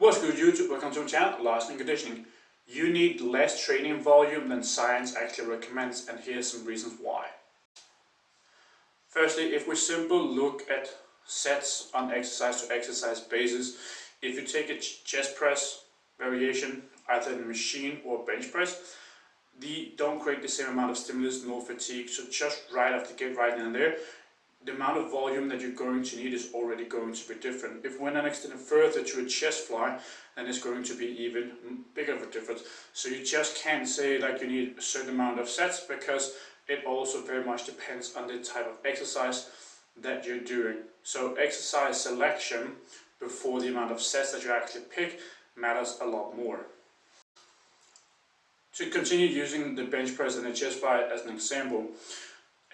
What's good YouTube? Welcome to my channel, Last in Conditioning. You need less training volume than science actually recommends, and here's some reasons why. Firstly, if we simply look at sets on exercise to exercise basis, if you take a chest press variation, either in a machine or bench press, they don't create the same amount of stimulus nor fatigue, so just right off the gate, right in there, the amount of volume that you're going to need is already going to be different. If we're then extended further to a chest fly, then it's going to be even bigger of a difference. So you just can't say like you need a certain amount of sets, because it also very much depends on the type of exercise that you're doing. So exercise selection before the amount of sets that you actually pick matters a lot more. To continue using the bench press and the chest fly as an example,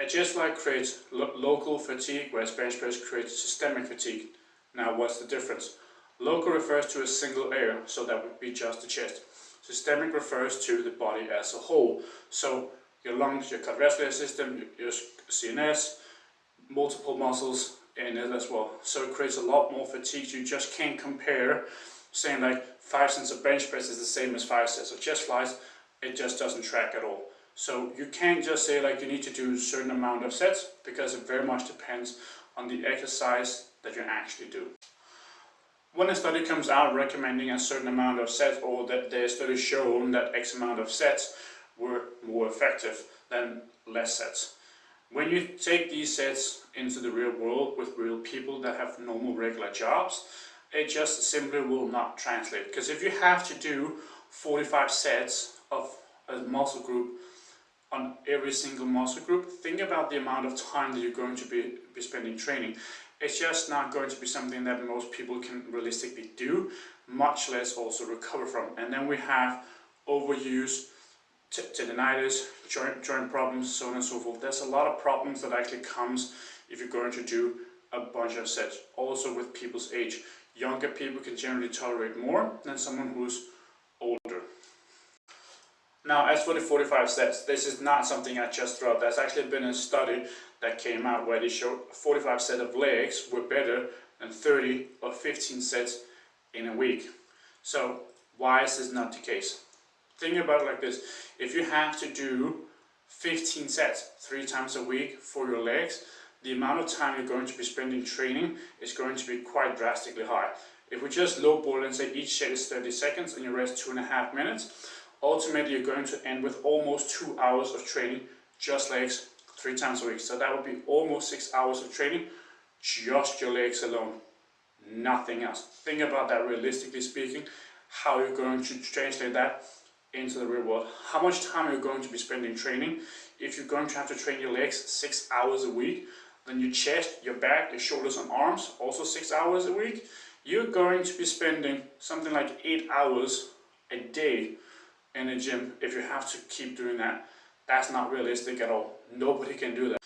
a chest fly creates local fatigue, whereas bench press creates systemic fatigue. Now what's the difference? Local refers to a single area, so that would be just the chest. Systemic refers to the body as a whole, so your lungs, your cardiovascular system, your CNS, multiple muscles in it as well. So it creates a lot more fatigue. So you just can't compare saying like 5 sets of bench press is the same as 5 sets of chest flies. It just doesn't track at all. So you can't just say like you need to do a certain amount of sets, because it very much depends on the exercise that you actually do. When a study comes out recommending a certain amount of sets, or that their study shown that X amount of sets were more effective than less sets. When you take these sets into the real world with real people that have normal regular jobs, it just simply will not translate. Because if you have to do 45 sets of a muscle group on every single muscle group, think about the amount of time that you're going to be spending training. It's just not going to be something that most people can realistically do, much less also recover from. And then we have overuse, tendinitis, joint problems, so on and so forth. There's a lot of problems that actually comes if you're going to do a bunch of sets. Also with people's age. Younger people can generally tolerate more than someone who's older. Now, as for the 45 sets, this is not something I just threw out. There's actually been a study that came out where they showed 45 sets of legs were better than 30 or 15 sets in a week. So why is this not the case? Think about it like this. If you have to do 15 sets 3 times a week for your legs, the amount of time you're going to be spending training is going to be quite drastically high. If we just lowball and say each set is 30 seconds and you rest 2.5 minutes, ultimately you're going to end with almost 2 hours of training, just legs 3 times a week. So that would be almost 6 hours of training, just your legs alone, nothing else. Think about that realistically speaking, how you're going to translate that into the real world. How much time are you going to be spending training? If you're going to have to train your legs 6 hours a week, then your chest, your back, your shoulders and arms, also 6 hours a week, you're going to be spending something like 8 hours a day in a gym. If you have to keep doing that, that's not realistic at all. Nobody can do that.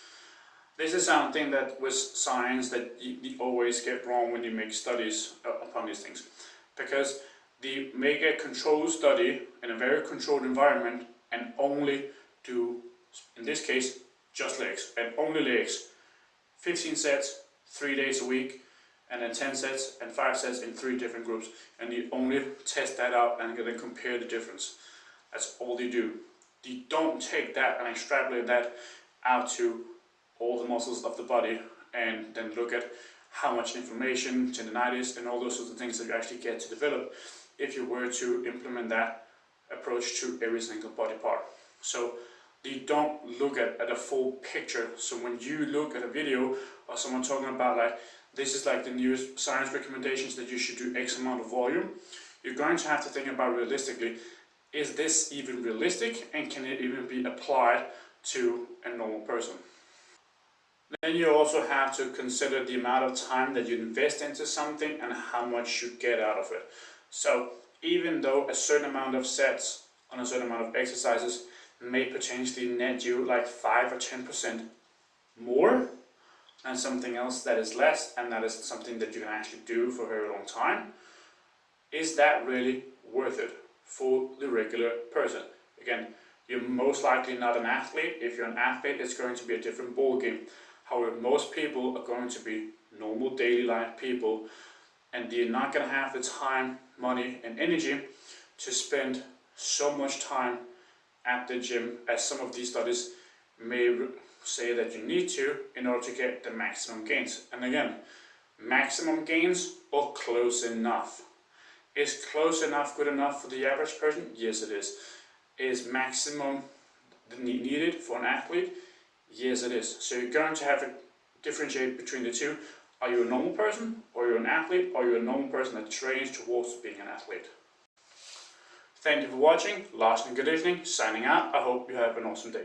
This is something that with science that you always get wrong when you make studies upon these things, because they make a controlled study in a very controlled environment and only do, in this case, just legs and only legs. 15 sets, 3 days a week, and then 10 sets and 5 sets in 3 different groups, and you only test that out and then compare the difference. That's all they do. They don't take that and extrapolate that out to all the muscles of the body and then look at how much inflammation, tendinitis and all those sorts of things that you actually get to develop if you were to implement that approach to every single body part. So they don't look at a full picture. So when you look at a video or someone talking about like, this is like the new science recommendations that you should do X amount of volume, you're going to have to think about realistically, is this even realistic and can it even be applied to a normal person? Then you also have to consider the amount of time that you invest into something and how much you get out of it. So even though a certain amount of sets on a certain amount of exercises may potentially net you like 5 or 10% more than something else that is less, and that is something that you can actually do for a very long time, is that really worth it for the regular person? Again, you're most likely not an athlete. If you're an athlete, it's going to be a different ball game. However, most people are going to be normal daily life people and you're not going to have the time, money, and energy to spend so much time at the gym as some of these studies may say that you need to in order to get the maximum gains. And again, maximum gains or close enough. Is close enough good enough for the average person? Yes, it is. Is maximum needed for an athlete? Yes, it is. So you're going to have to differentiate between the two. Are you a normal person, or you're an athlete, or you're a normal person that trains towards being an athlete? Thank you for watching. Lars and Good Evening, signing out. I hope you have an awesome day.